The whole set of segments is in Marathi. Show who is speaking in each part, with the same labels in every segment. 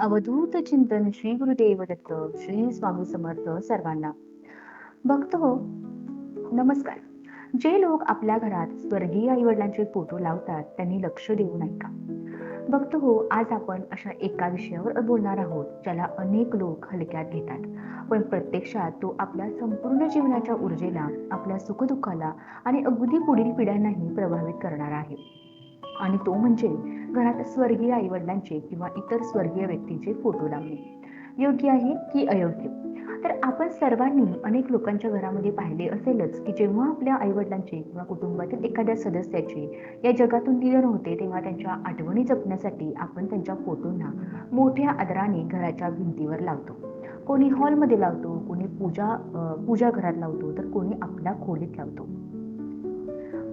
Speaker 1: अवधूत चिंतन श्री गुरुदेव दत्त श्री स्वामी समर्थ सर्वांना. भक्त हो, नमस्कार. जे लोक आपल्या घरात स्वर्गीय आई वडिलांचे फोटो लावतात त्यांनी लक्ष देऊ नये का? भक्त हो, आज आपण अशा एका विषयावर बोलणार आहोत ज्याला अनेक लोक हलक्यात घेतात, पण प्रत्यक्षात तो आपल्या संपूर्ण जीवनाच्या ऊर्जेला, आपल्या सुखदुःखाला आणि अगदी पुढील पिढ्यांनाही प्रभावित करणारा आहे. आणि तो म्हणजे घरात स्वर्गीय आईवडिलांचे किंवा इतर स्वर्गीय व्यक्तींचे फोटो लावणे. योग्य आहे की अयोग्य? तर आपण सर्वांनी अनेक लोकांच्या घरामध्ये पाहिले असेलच की जेव्हा आपल्या आईवडिलांचे किंवा कुटुंबातील एखाद्या सदस्याचे या जगातून निधन होते तेव्हा त्यांच्या आठवणी जपण्यासाठी आपण त्यांच्या फोटोंना मोठ्या आदराने घराच्या भिंतीवर लावतो. कोणी हॉलमध्ये लावतो, कोणी पूजा घरात लावतो, तर कोणी आपल्या खोलीत लावतो.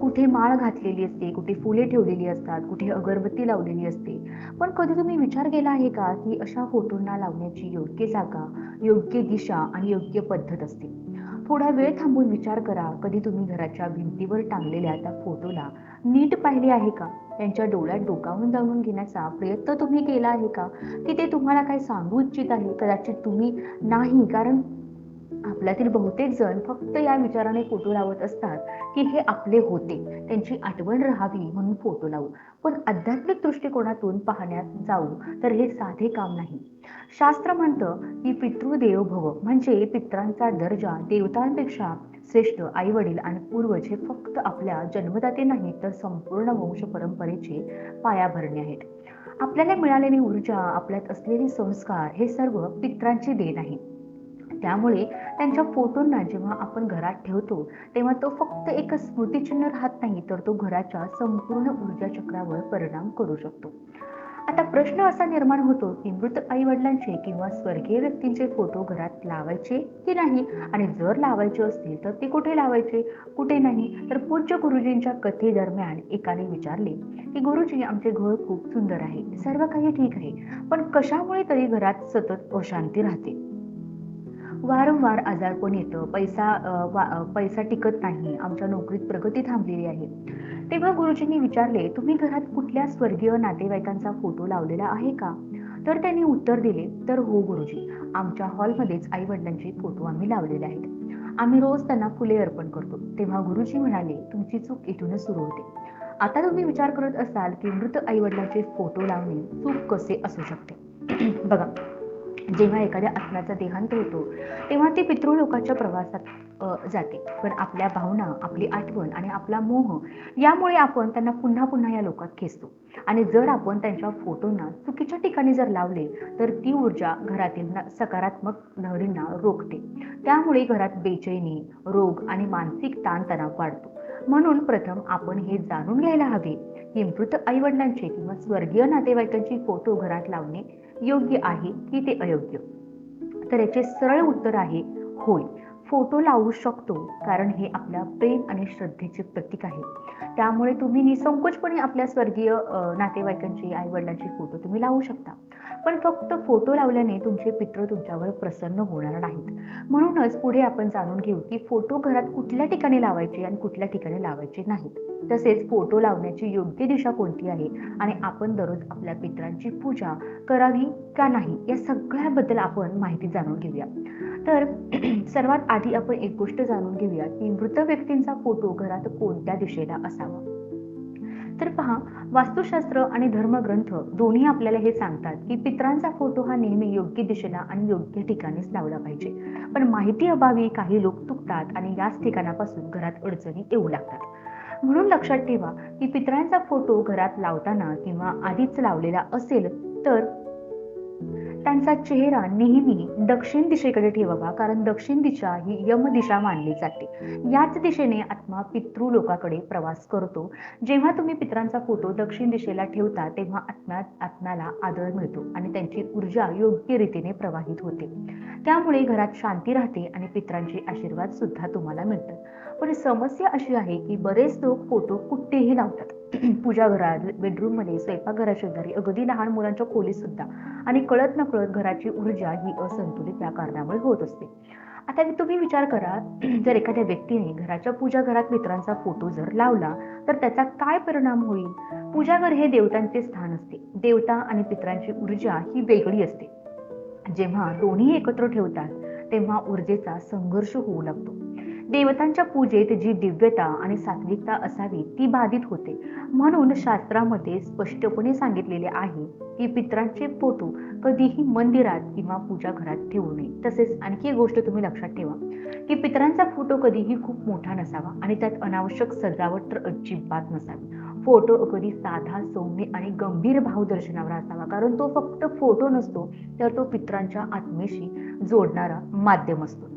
Speaker 1: कुठे माळ घातलेली असते, कुठे फुले ठेवलेली असतात, कुठे अगरबत्ती लावलेली असते. पण कधी तुम्ही विचार केला आहे का की अशा फोटोंना लावण्याची योग्य जागा, योग्य दिशा आणि योग्य पद्धत असते? थोडा वेळ थांबून विचार करा. कधी तुम्ही घराच्या भिंतीवर टांगलेल्या त्या फोटोला नीट पाहिले आहे का? त्यांच्या डोळ्यात डोकावून जाणून घेण्याचा प्रयत्न तुम्ही केला आहे का की ते तुम्हाला काय सांगू इच्छित आहे? कदाचित तुम्ही नाही, कारण आपल्यातील बहुतेक जण फक्त या विचाराने फोटो लावत असतात की हे आपले होते, त्यांची आठवण राहावी म्हणून फोटो लावू. पण आध्यात्मिक दृष्टिकोनातून पाहण्यात जाऊ तर हे साधे काम नाही. शास्त्र म्हणतं की पितृदेव भव, म्हणजे पित्रांचा दर्जा देवतांपेक्षा श्रेष्ठ आई वडील आणि पूर्वज हे फक्त आपल्या जन्मदाते नाही तर संपूर्ण वंश परंपरेचे पायाभरणे आहेत. आपल्याला मिळालेली ऊर्जा, आपल्यात असलेले संस्कार हे सर्व पित्रांची देण आहे. त्यामुळे त्यांच्या फोटोंना जेव्हा आपण घरात ठेवतो तेव्हा तो फक्त एक स्मृतिचिन्ह राहत नाही, तर तो घराच्या संपूर्ण ऊर्जा चक्रावर परिणाम करू शकतो. आता प्रश्न असा निर्माण होतो की मृत आई वडिलांचे किंवा स्वर्गीय व्यक्तींचे फोटो घरात लावायचे की नाही, आणि जर लावायचे असतील तर ते कुठे लावायचे, कुठे नाही? तर पूज्य गुरुजींच्या कथेदरम्यान एकाने विचारले की गुरुजी, आमचे घर खूप सुंदर आहे, सर्व काही ठीक आहे, पण कशामुळे तरी घरात सतत अशांती राहते. वारंवार आजारपण येतं, पैसा टिकत नाही, आमच्या नोकरीत प्रगती थांबलेली आहे. तेव्हा गुरुजींनी विचारले, तुम्ही घरात कुठल्या स्वर्गीय नातेवाईकांचा फोटो लावलेला आहे का? तर त्यांनी उत्तर दिले, तर हो गुरुजी, आमच्या हॉलमध्येच आई वडिलांचे फोटो आम्ही लावलेले आहेत. आम्ही रोज त्यांना फुले अर्पण करतो. तेव्हा गुरुजी म्हणाले, तुमची चूक इथूनच सुरू होते. आता तुम्ही विचार करत असाल की मृत आई वडिलांचे फोटो लावणे चूक कसे असू शकते? बघा, जेव्हा एखाद्या आत्म्याचा देहांत होतो तेव्हा ती पितृलोकाच्या प्रवासात जाते. पण आपल्या भावना, आपली आठवण आणि आपला मोह यामुळे आपण त्यांना पुन्हा पुन्हा या लोकात खेचतो. आणि जर आपण त्यांच्या फोटोंना चुकीच्या ठिकाणी जर लावले तर ती ऊर्जा घरातील सकारात्मक लहरींना रोखते. त्यामुळे घरात बेचैनी, रोग आणि मानसिक ताणतणाव वाढतो. म्हणून प्रथम आपण हे जाणून घ्यायला हवे की मृत आईवडिलांचे किंवा स्वर्गीय नातेवाईकांची फोटो घरात लावणे योग्य आहे की ते अयोग्य? तर याचे सरळ उत्तर आहे होय. फोटो लावू शकतो, कारण हे आपल्या प्रेम आणि श्रद्धेचे प्रतीक आहे. त्यामुळे तुम्ही निसंकोचपणे आपल्या स्वर्गीय नातेवाईकांचे, आई वडिलांचे फोटो तुम्ही लावू शकता. पण फक्त फोटो लावल्याने तुमचे पितृ तुमच्यावर प्रसन्न होणार नाहीत. म्हणूनच पुढे आपण जाणून घेऊ की फोटो घरात कुठल्या ठिकाणी लावायचे आणि कुठल्या ठिकाणी लावायचे नाहीत. तसेच फोटो लावण्याची योग्य दिशा कोणती आहे आणि आपण दररोज आपल्या पितरांची पूजा करावी का नाही, या सगळ्याबद्दल आपण माहिती जाणून घेऊया. तर सर्वात आधी आपण एक गोष्ट जाणून घेऊया की मृत व्यक्तींचा फोटो घरात कोणत्या दिशेला असावा. तर पहा, वास्तुशास्त्र आणि धर्मग्रंथ दोन्ही आपल्याला हे सांगतात की पितरांचा फोटो हा नेहमी योग्य दिशेला आणि योग्य ठिकाणीच लावला पाहिजे. पण माहिती अभावी काही लोक चुकतात आणि याच ठिकाणापासून घरात अडचणी येऊ लागतात. म्हणून लक्षात ठेवा की पितरांचा फोटो घरात लावताना किंवा आधीच लावलेला असेल तर त्यांचा चेहरा नेहमी दक्षिण दिशेकडे ठेवावा, कारण दक्षिण दिशा ही यम दिशा मानली जाते. याच दिशेने आत्मा पितृलोकाकडे प्रवास करतो. जेव्हा तुम्ही पितरांचा फोटो दक्षिण दिशेला ठेवता तेव्हा आत्म्याला आदर मिळतो आणि त्यांची ऊर्जा योग्य रीतीने प्रवाहित होते. त्यामुळे घरात शांती राहते आणि पितरांचे आशीर्वाद सुद्धा तुम्हाला मिळतात. पण समस्या अशी आहे की बरेच लोक फोटो कुठेही लावतात. पूजा घरात, बेडरूम मध्ये, स्वयंपाकघराच्या शेजारी, अगदी लहान मुलांच्या खोलीत सुद्धा. आणि कळत नकळत घराची ऊर्जा ही असंतुलित या कारणामुळे होत असते. आता तुम्ही विचार करा, जर एखाद्या व्यक्तीने घराच्या पूजा घरात मित्रांचा फोटो जर लावला, तर त्याचा काय परिणाम होईल? पूजाघर हे देवतांचे स्थान असते. देवता आणि पितरांची ऊर्जा ही वेगळी असते. जेव्हा दोन्ही एकत्र ठेवतात, तेव्हा ऊर्जेचा संघर्ष होऊ लागतो. देवतांच्या पूजेत जी दिव्यता आणि सात्विकता असावी ती बाधित होते. म्हणून शास्त्रामध्ये स्पष्टपणे सांगितलेले आहे की पितरांचे फोटो कधीही मंदिरात किंवा पूजा घरात ठेवू नये. तसेच आणखी एक गोष्ट तुम्ही लक्षात ठेवा की पितरांचा फोटो कधीही खूप मोठा नसावा आणि त्यात अनावश्यक सजावट तर अजिबात नसावी. फोटो अगदी साधा, सौम्य आणि गंभीर भाव दर्शनावर असावा, कारण तो फक्त फोटो नसतो, तर तो पितरांच्या आत्मेशी जोडणारा माध्यम असतो.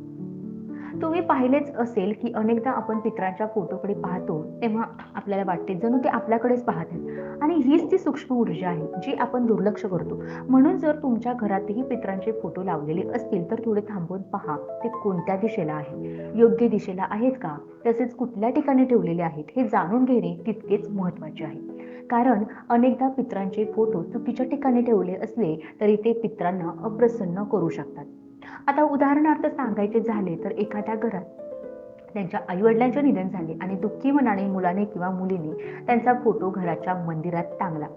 Speaker 1: तुम्ही पाहिलेच असेल की अनेकदा आपण पितरांच्या फोटोकडे पाहतो तेव्हा आपल्याला वाटते जणू ते आपल्याकडेच पाहत आहेत, आणि हीच ती सूक्ष्म ऊर्जा आहे जी आपण दुर्लक्ष करतो. म्हणून जर तुमच्या घरातही पितरांचे फोटो लावलेले असतील तर थोडे थांबून पहा, ते कोणत्या दिशेला आहे, योग्य दिशेला आहेत का, तसेच कुठल्या ठिकाणी ठेवलेले आहेत हे जाणून घेणे तितकेच महत्त्वाचे आहे. कारण अनेकदा पितरांचे फोटो चुकीच्या ठिकाणी ठेवले असले तरी ते पितरांना अप्रसन्न करू शकतात. आता उदाहरणार्थ सांगायचे झाले तर एखाद्या घरात त्यांच्या आई-वडिलांचे निधन झाले आणि दुःखी मनाने मुलाने किंवा मुलीने त्यांचा फोटो घराच्या मंदिरात टांगला.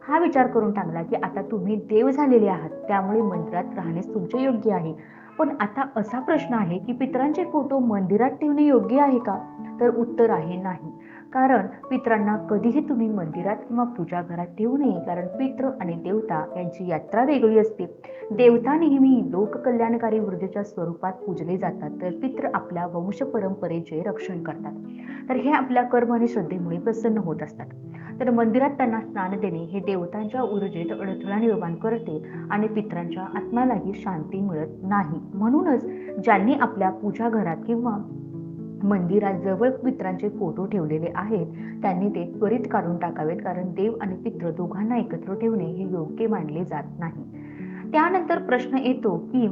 Speaker 1: हा विचार करून टांगला की आता तुम्ही देव झालेले आहात, त्यामुळे मंदिरात राहणेच तुमचे योग्य आहे. पण आता असा प्रश्न आहे की पितरांचे फोटो मंदिरात ठेवणे योग्य आहे का? तर उत्तर आहे नाही. कारण पितरांना कधीही तुम्ही मंदिरात किंवा पूजा घरात ठेवू नये, कारण पितृ आणि देवता यांची यात्रा वेगळी असते. देवता नेहमी लोककल्याणकारी ऊर्जेच्या स्वरूपात पूजले जातात, तर पितृ आपल्या वंश परंपरेचे रक्षण करतात. तर हे आपल्या कर्म आणि श्रद्धेमुळे प्रसन्न होत असतात. तर मंदिरात त्यांना स्नान देणे हे देवतांच्या ऊर्जेत अडथळा निर्माण करते आणि पितरांच्या आत्म्यालाही शांती मिळत नाही. म्हणूनच ज्यांनी आपल्या पूजा घरात किंवा मंदिरात जवळ पितरांचे फोटो ठेवलेले आहेत त्यांनी ते त्वरित काढून टाकावेत, कारण देव आणि पितृ दोघांना एकत्र ठेवणे हे योग्य मानले जात नाही. त्यानंतर प्रश्न येतो की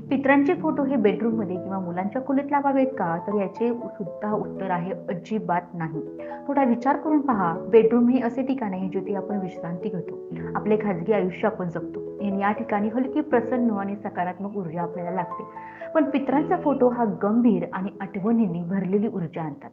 Speaker 1: पितरांचे फोटो हे बेडरूम मध्ये किंवा मुलांच्या खोलीत लावावेत का? तर याचे सुद्धा उत्तर आहे अजिबात नाही. थोडा विचार करून पहा, बेडरूम हे असे ठिकाण आहे जिथे आपण विश्रांती घेतो, आपले खाजगी आयुष्य आपण जगतो आणि या ठिकाणी हलकी, प्रसन्न आणि सकारात्मक ऊर्जा आपल्याला लागते. पण पितरांचा फोटो हा गंभीर आणि आठवणींनी भरलेली ऊर्जा आणतात.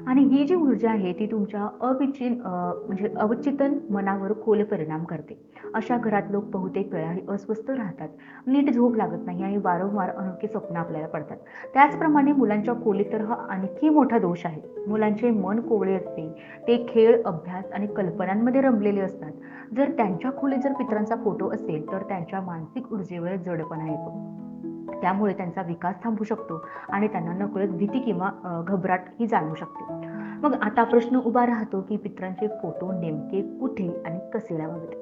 Speaker 1: आणि ही जी ऊर्जा आहे ती तुमच्या म्हणजे अवचेतन मनावर खोल परिणाम करते. अशा घरात लोक बहुतेक वेळा अस्वस्थ राहतात, नीट झोप लागत नाही आणि वारंवार अनोखी स्वप्न आपल्याला पडतात. त्याचप्रमाणे मुलांच्या खोलीत तर हा आणखी मोठा दोष आहे. मुलांचे मन कोवळे असते, ते खेळ, अभ्यास आणि कल्पनांमध्ये रमलेले असतात. जर त्यांच्या खोलीत जर पितरांचा फोटो असेल तर त्यांच्या मानसिक ऊर्जेवर जडपणा येतो, त्यामुळे त्यांचा विकास थांबू शकतो आणि त्यांना नकळत भीती किंवा घबराट ही जाणवू शकते. मग आता प्रश्न उभा राहतो की पितरांचे फोटो नेमके कुठे आणि कसे लावावेत?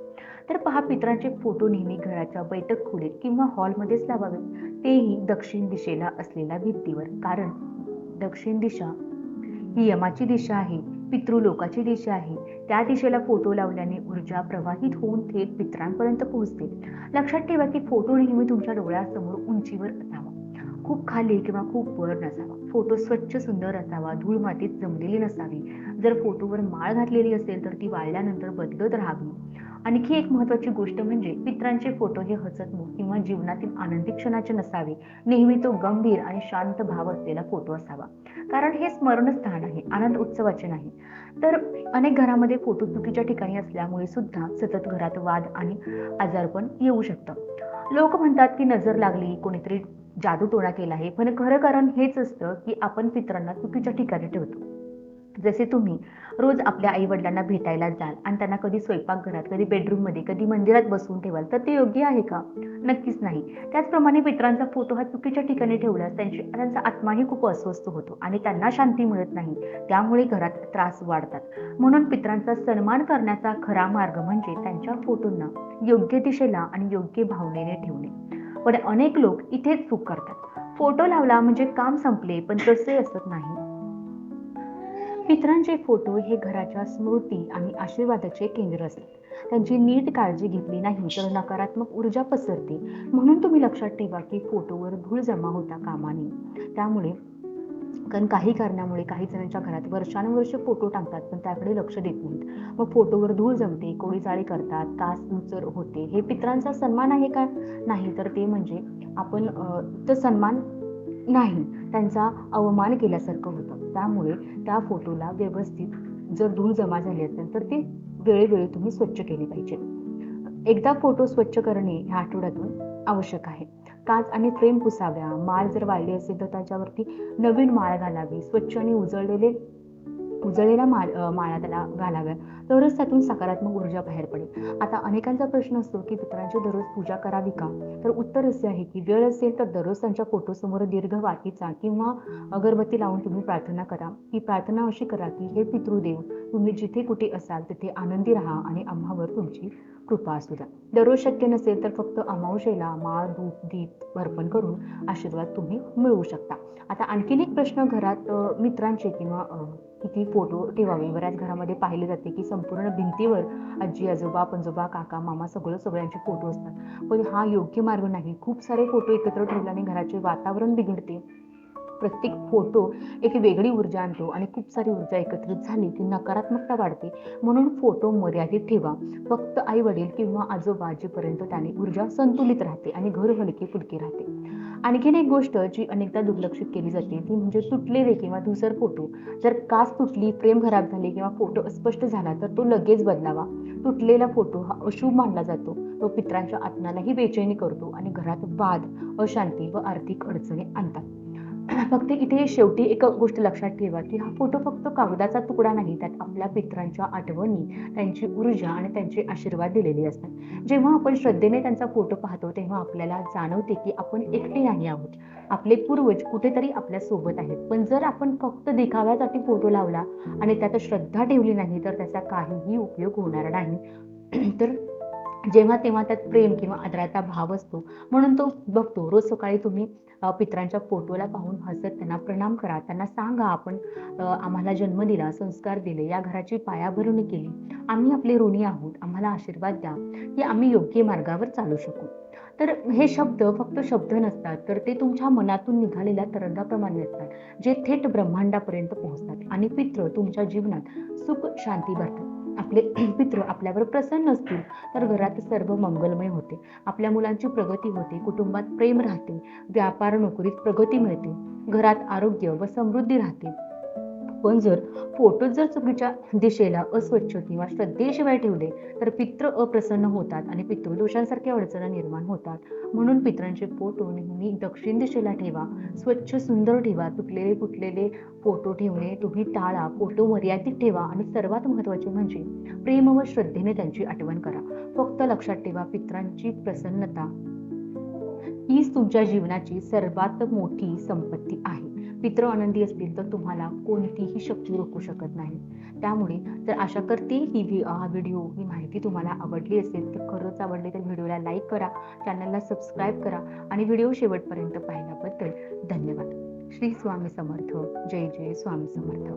Speaker 1: तर पहा, पितरांचे फोटो नेहमी घराच्या बैठक खोलीत किंवा हॉलमध्येच लावावेत, तेही दक्षिण दिशेला असलेल्या भिंतीवर. कारण दक्षिण दिशा ही यमाची दिशा आहे, पितृलोकाची दिशा आहे. त्या दिशेला फोटो लावल्याने ऊर्जा प्रवाहित होऊन थेट पितरांपर्यंत पोहोचते. लक्षात ठेवा की फोटो नेहमी तुमच्या डोळ्यासमोर उंचीवर असावा, खूप खाली किंवा खूप वर नसावा. फोटो स्वच्छ सुंदर असावा, धूळ मातीत जमलेली नसावी. जर फोटोवर माळ घातलेली असेल तर ती वाळल्यानंतर बदलत राहावी. आणखी एक महत्त्वाची गोष्ट म्हणजे पितरांचे फोटो हे हसतमुख किंवा जीवनातील आनंदी क्षणाचे नसावे. नेहमी तो गंभीर आणि शांत भाव असलेला फोटो असावा, कारण हे स्मरणस्थान आहे, आनंद उत्सवाचे नाही. तर अनेक घरामध्ये फोटो चुकीच्या ठिकाणी असल्यामुळे सुद्धा सतत घरात वाद आणि आजारपण येऊ शकतं. लोक म्हणतात की नजर लागली, कोणीतरी जादूटोणा केला आहे, पण खरं कारण हेच असतं की आपण पितरांना चुकीच्या ठिकाणी ठेवतो. जसे तुम्ही रोज आपल्या आई वडिलांना भेटायला जाल आणि त्यांना कधी स्वयंपाकघरात, कधी बेडरूम मध्ये, कधी मंदिरात बसवून ठेवाल, तर ते योग्य आहे का? नक्कीच नाही. त्याचप्रमाणे पितरांचा फोटो हा चुकीच्या ठिकाणी ठेवल्यास त्यांचा आत्माही खूप अस्वस्थ होतो आणि त्यांना शांती मिळत नाही. त्यामुळे घरात त्रास वाढतात. म्हणून पितरांचा सन्मान करण्याचा खरा मार्ग म्हणजे त्यांच्या फोटोंना योग्य दिशेला आणि योग्य भावनेने ठेवणे. पण अनेक लोक इथेच चूक करतात. फोटो लावला म्हणजे काम संपले, पण तसे असत नाही. पितरांचे फोटो हे घराच्या स्मृती आणि आशीर्वादाचे केंद्र असतात. त्यांची नीट काळजी घेतली नाही तर नकारात्मक ऊर्जा पसरते. म्हणून तुम्ही लक्षात ठेवा की फोटोवर धूळ जमा होता कामा नये. त्यामुळे कारण काही कारणामुळे काही जणांच्या घरात वर्षानुवर्ष फोटो टांगतात पण त्याकडे लक्ष देत नाहीत. मग फोटोवर धूळ जमते, कोळीचाळी करतात, कास उचर होते. हे पितरांचा सन्मान आहे का? नाही, तर ते म्हणजे आपण तर सन्मान नाही, त्यांचा अवमान केल्यासारखं होतं. त्यामुळे त्या फोटोला व्यवस्थित जर धूळ जमा झाली असेल तर ते वेळोवेळी तुम्ही स्वच्छ केले पाहिजे. एकदा फोटो स्वच्छ करणे ह्या आठवड्यातून आवश्यक आहे. काच आणि फ्रेम पुसाव्या. माळ जर वाळली असेल तर त्याच्यावरती नवीन माळ घालावी. स्वच्छ आणि उजळलेला माळा त्याला घालाव्या, तरच त्यातून सकारात्मक ऊर्जा बाहेर पडेल. आता अनेकांचा प्रश्न असतो की पितरांची दररोज पूजा करावी का? तर उत्तर असे आहे की वेळ असेल तर दररोज त्यांच्या फोटोसमोर दीर्घ वातीचा किंवा अगरबत्ती लावून तुम्ही प्रार्थना करा. ही प्रार्थना अशी करा की हे पितृदेव, तुम्ही जिथे कुठे असाल तिथे आनंदी राहा आणि आम्हावर तुमची कृपा असू द्या. दररोज शक्य नसेल तर फक्त अमावस्येला माळ, धूप, दीप अर्पण करून आशीर्वाद तुम्ही मिळवू शकता. आता आणखीन एक प्रश्न, घरात मित्रांचे किंवा किती फोटो ठेवावे? बऱ्याच घरामध्ये पाहिले जाते की संपूर्ण भिंतीवर आजी, आजोबा, पणजोबा, काका, मामा सगळ्यांचे फोटो असतात. पण हा योग्य मार्ग नाही. खूप सारे फोटो एकत्र ठेवल्याने घराचे वातावरण बिघडते. प्रत्येक फोटो एक वेगळी ऊर्जा आणतो आणि खूप सारी ऊर्जा एकत्रित झाली की नकारात्मकता वाढते. म्हणून फोटो मर्यादित ठेवा. फक्त आई वडील किंवा आजोबा आजीपर्यंत त्याने ऊर्जा संतुलित राहते आणि घर हलके फुलके राहते. आणखीन एक गोष्ट जी अनेकदा दुर्लक्षित केली जाते ती म्हणजे तुटलेले किंवा धूसर फोटो. जर काच तुटली, फ्रेम खराब झाली किंवा फोटो अस्पष्ट झाला तर तो लगेच बदलावा. तुटलेला फोटो हा अशुभ मानला जातो. तो पितरांच्या आत्म्यालाही बेचैनी करतो आणि घरात वाद, अशांती व आर्थिक अडचणी आणतात. फक्त इथे शेवटी एक गोष्ट लक्षात ठेवा की हा फोटो फक्त कागदाचा तुकडा नाही, त्यात आपल्या पितरांच्या आठवणी, त्यांची ऊर्जा आणि त्यांचे आशीर्वाद दिलेले असतात. जेव्हा आपण श्रद्धेने त्यांचा फोटो पाहतो तेव्हा आपल्याला जाणवते की आपण एकटे नाही आहोत. आपले पूर्वज कुठेतरी आपल्या सोबत आहेत. पण जर आपण फक्त दिखाव्यासाठी फोटो लावला आणि त्यात श्रद्धा ठेवली नाही तर त्याचा काहीही उपयोग होणार नाही. तर जेव्हा तेव्हा त्यात प्रेम किंवा आदराचा भाव असतो. म्हणून तो बघतो. रोज सकाळी तुम्ही पितरांच्या फोटोला पाहून हसत त्यांना प्रणाम करा. त्यांना सांगा, आपण आम्हाला जन्म दिला, संस्कार दिले, या घराची पायाभरणी केली. आम्ही आपले ऋणी आहोत. आम्हाला आशीर्वाद द्या की आम्ही योग्य मार्गावर चालू शकू. तर हे शब्द फक्त शब्द नसतात, तर ते तुमच्या मनातून निघालेल्या तरंगाप्रमाणे असतात, जे थेट ब्रह्मांडापर्यंत पोहोचतात आणि पितृ तुमच्या जीवनात सुख शांती भरतात. आपले पितृ आपल्यावर प्रसन्न असतील तर घरात सर्व मंगलमय होते. आपल्या मुलांची प्रगती होते, कुटुंबात प्रेम राहते, व्यापार नोकरीत प्रगती मिळते, घरात आरोग्य व समृद्धी राहते. पण जर फोटो जर चुकीच्या दिशेला, अस्वच्छ किंवा श्रद्धेशिवाय ठेवले तर पितृ अप्रसन्न होतात आणि पितृदोषांसारख्या अडचणी निर्माण होतात. म्हणून पितरांचे फोटो नेहमी दक्षिण दिशेला ठेवा. स्वच्छ सुंदर ठेवा. तुटलेले फुटलेले फोटो ठेवणे तुम्ही टाळा. फोटो मर्यादित ठेवा आणि सर्वात महत्त्वाचे म्हणजे प्रेम व श्रद्धेने त्यांची आठवण करा. फक्त लक्षात ठेवा, पितरांची प्रसन्नता हीच तुमच्या जीवनाची सर्वात मोठी संपत्ती आहे. पितृ आनंदी असतील तर तुम्हाला कोणतीही शक्ती रोखू शकत नाही. त्यामुळे तर आशा करते हा व्हिडिओ, ही माहिती तुम्हाला आवडली असेल. तर खरंच आवडली तर व्हिडिओला लाईक करा, चॅनलला सबस्क्राईब करा आणि व्हिडिओ शेवटपर्यंत पाहिल्याबद्दल धन्यवाद. श्री स्वामी समर्थ. जय जय स्वामी समर्थ.